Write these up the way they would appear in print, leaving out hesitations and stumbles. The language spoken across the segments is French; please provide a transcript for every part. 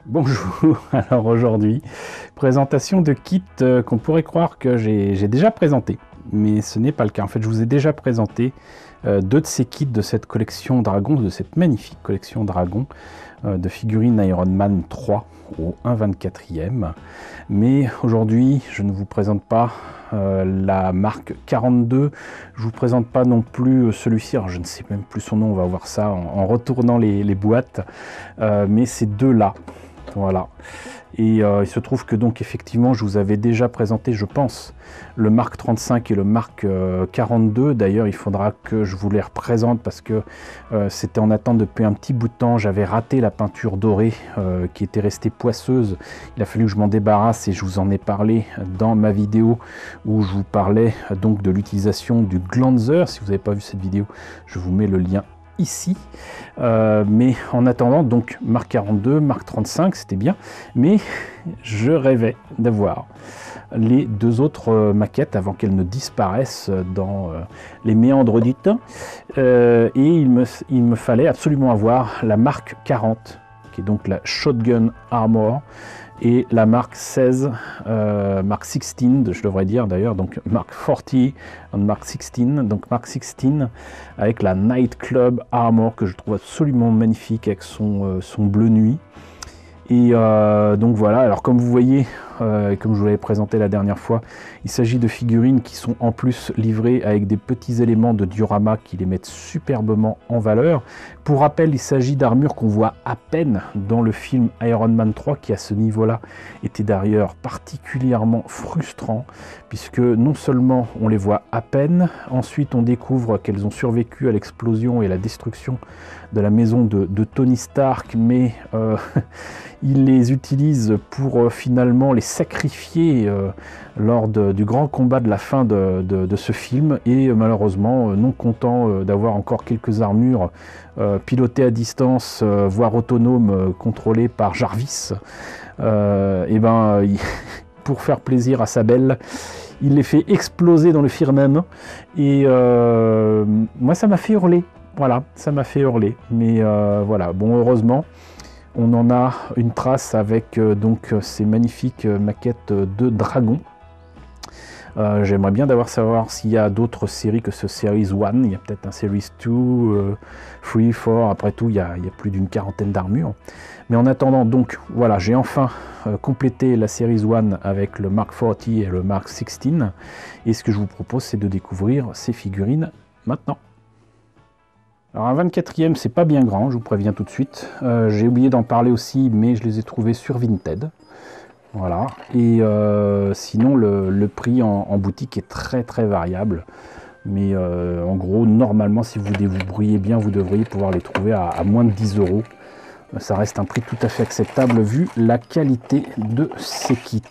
Bonjour, alors aujourd'hui, présentation de kits qu'on pourrait croire que j'ai déjà présenté, mais ce n'est pas le cas. En fait, je vous ai déjà présenté deux de ces kits de cette collection Dragon, de cette magnifique collection Dragon de figurines Iron Man 3 au 1/24e. Mais aujourd'hui, je ne vous présente pas la marque 42, je vous présente pas non plus celui-ci, alors je ne sais même plus son nom, on va voir ça en retournant les boîtes, mais ces deux-là. Voilà. Et il se trouve que donc effectivement je vous avais déjà présenté, je pense, le Mark 35 et le Mark 42. D'ailleurs il faudra que je vous les représente parce que c'était en attente depuis un petit bout de temps. J'avais raté la peinture dorée qui était restée poisseuse. Il a fallu que je m'en débarrasse et je vous en ai parlé dans ma vidéo où je vous parlais donc de l'utilisation du Glanzer. Si vous n'avez pas vu cette vidéo, je vous mets le lien ici, mais en attendant, donc Mark 42, Mark 35, c'était bien, mais je rêvais d'avoir les deux autres maquettes avant qu'elles ne disparaissent dans les méandres du temps, et il me fallait absolument avoir la Mark 40, qui est donc la Shotgun Armor, et la Mark 16, Mark 16, je devrais dire d'ailleurs, donc Mark 40 et Mark 16, donc Mark 16 avec la Night Club Armor que je trouve absolument magnifique avec son bleu nuit. Et donc voilà, alors comme vous voyez, comme je vous l'avais présenté la dernière fois, il s'agit de figurines qui sont en plus livrées avec des petits éléments de diorama qui les mettent superbement en valeur. Pour rappel, il s'agit d'armures qu'on voit à peine dans le film Iron Man 3, qui à ce niveau-là était d'ailleurs particulièrement frustrant, puisque non seulement on les voit à peine, ensuite on découvre qu'elles ont survécu à l'explosion et la destruction de la maison de Tony Stark, mais il les utilise pour finalement les sacrifier lors du grand combat de la fin de ce film, et malheureusement non content d'avoir encore quelques armures pilotées à distance, voire autonomes, contrôlées par Jarvis, et ben pour faire plaisir à sa belle, il les fait exploser dans le firmament, et moi ça m'a fait hurler. Voilà, ça m'a fait hurler, mais voilà, bon, heureusement, on en a une trace avec donc ces magnifiques maquettes de dragons. J'aimerais bien savoir s'il y a d'autres séries que ce Series 1, il y a peut-être un Series 2, 3, 4, après tout, il y a plus d'une quarantaine d'armures. Mais en attendant, donc, voilà, j'ai enfin complété la Series 1 avec le Mark 40 et le Mark 16, et ce que je vous propose, c'est de découvrir ces figurines maintenant. Alors un 24e, c'est pas bien grand, je vous préviens tout de suite. J'ai oublié d'en parler aussi, mais je les ai trouvés sur Vinted. Voilà. Et sinon, le prix en boutique est très variable. Mais en gros, normalement, si vous vous débrouillez bien, vous devriez pouvoir les trouver à moins de 10 €. Ça reste un prix tout à fait acceptable vu la qualité de ces kits.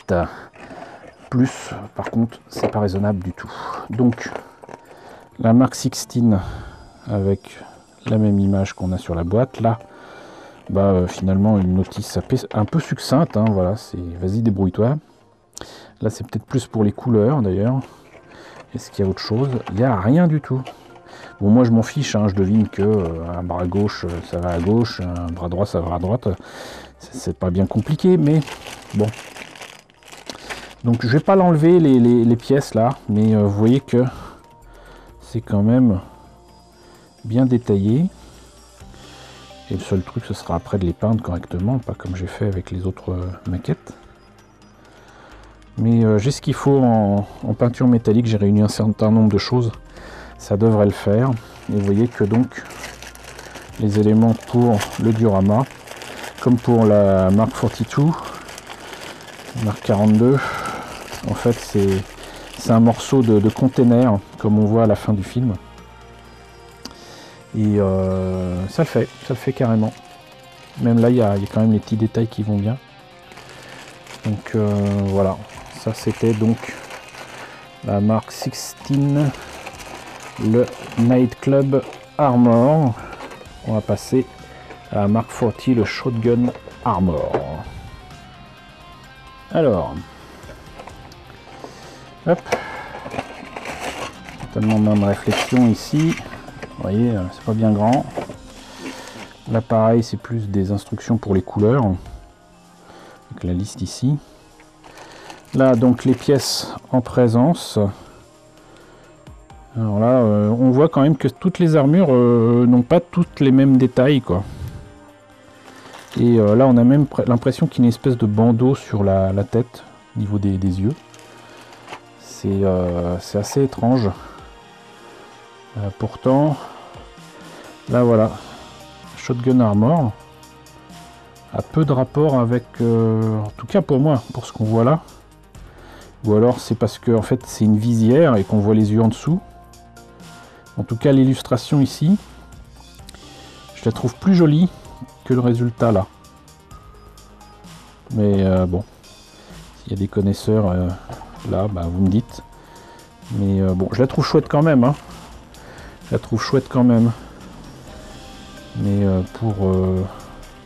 Plus, par contre, c'est pas raisonnable du tout. Donc, la Mark 16 avec la même image qu'on a sur la boîte là, finalement une notice un peu succincte, hein, voilà, c'est vas-y débrouille-toi. Là c'est peut-être plus pour les couleurs d'ailleurs. Est-ce qu'il y a autre chose? Il n'y a rien du tout. Bon, moi je m'en fiche, hein, je devine que un bras gauche ça va à gauche, un bras droit ça va à droite, c'est pas bien compliqué, mais bon. Donc je vais pas l'enlever les pièces là, mais vous voyez que c'est quand même bien détaillé, et le seul truc ce sera après de les peindre correctement, pas comme j'ai fait avec les autres maquettes, mais j'ai ce qu'il faut en peinture métallique, j'ai réuni un certain nombre de choses, ça devrait le faire. Et vous voyez que donc les éléments pour le diorama, comme pour la Mark 42, Mark 42, en fait c'est un morceau de container comme on voit à la fin du film. Et ça le fait carrément. Même là, il y a quand même les petits détails qui vont bien. Donc voilà, ça c'était donc la Mark 16, le Night Club Armor. On va passer à la Mark 40, le Shotgun Armor. Alors, hop, tellement de réflexion ici. Vous voyez, c'est pas bien grand. Là pareil, c'est plus des instructions pour les couleurs. la liste ici. Là, donc les pièces en présence. Alors là, on voit quand même que toutes les armures n'ont pas toutes les mêmes détails, quoi. Et là, on a même l'impression qu'il y a une espèce de bandeau sur la tête, au niveau des yeux. C'est assez étrange. Pourtant, là, voilà. Shotgun Armor a peu de rapport avec... en tout cas pour moi, pour ce qu'on voit là. Ou alors c'est parce que en fait c'est une visière et qu'on voit les yeux en dessous. En tout cas l'illustration ici, je la trouve plus jolie que le résultat là. Mais bon, s'il y a des connaisseurs là, bah, vous me dites. Mais bon, je la trouve chouette quand même. Hein. Je la trouve chouette quand même. Mais pour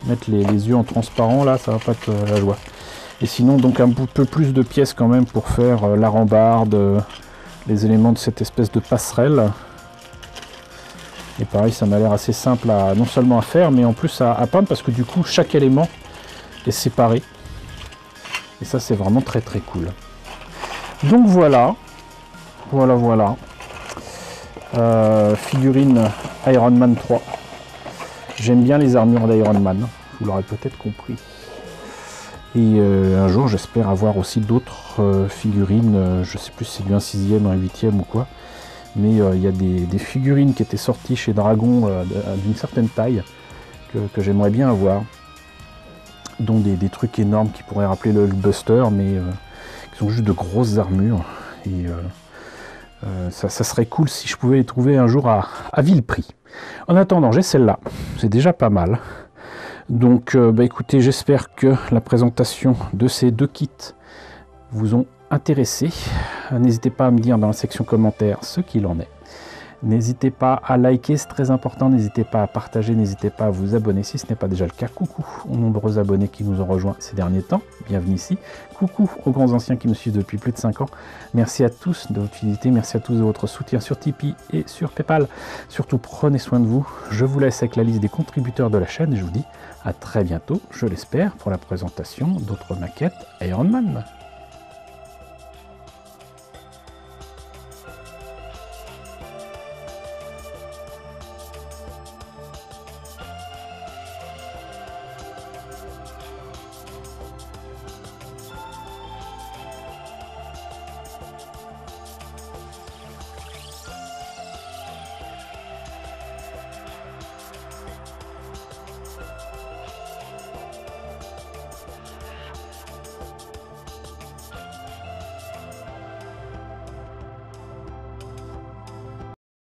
mettre les yeux en transparent là, ça va pas être la joie. Et sinon, donc un peu plus de pièces quand même pour faire la rambarde, les éléments de cette espèce de passerelle. Et pareil, ça m'a l'air assez simple à, non seulement à faire, mais en plus à peindre, parce que du coup, chaque élément est séparé. Et ça, c'est vraiment très très cool. Donc voilà. Voilà. Figurine Iron Man 3. J'aime bien les armures d'Iron Man, vous l'aurez peut-être compris. Et un jour, j'espère avoir aussi d'autres figurines, je sais plus si c'est du 1/6e, un 8e ou quoi, mais il y a des figurines qui étaient sorties chez Dragon d'une certaine taille, que j'aimerais bien avoir, dont des trucs énormes qui pourraient rappeler le Hulkbuster, mais qui sont juste de grosses armures, et ça serait cool si je pouvais les trouver un jour à vil prix. En attendant, j'ai celle-là, c'est déjà pas mal. Donc bah écoutez, j'espère que la présentation de ces deux kits vous ont intéressé. N'hésitez pas à me dire dans la section commentaires ce qu'il en est. N'hésitez pas à liker, c'est très important. N'hésitez pas à partager, n'hésitez pas à vous abonner si ce n'est pas déjà le cas. Coucou aux nombreux abonnés qui nous ont rejoints ces derniers temps. Bienvenue ici. Coucou aux grands anciens qui me suivent depuis plus de 5 ans. Merci à tous de votre fidélité. Merci à tous de votre soutien sur Tipeee et sur Paypal. Surtout, prenez soin de vous. Je vous laisse avec la liste des contributeurs de la chaîne et je vous dis à très bientôt, je l'espère, pour la présentation d'autres maquettes Iron Man.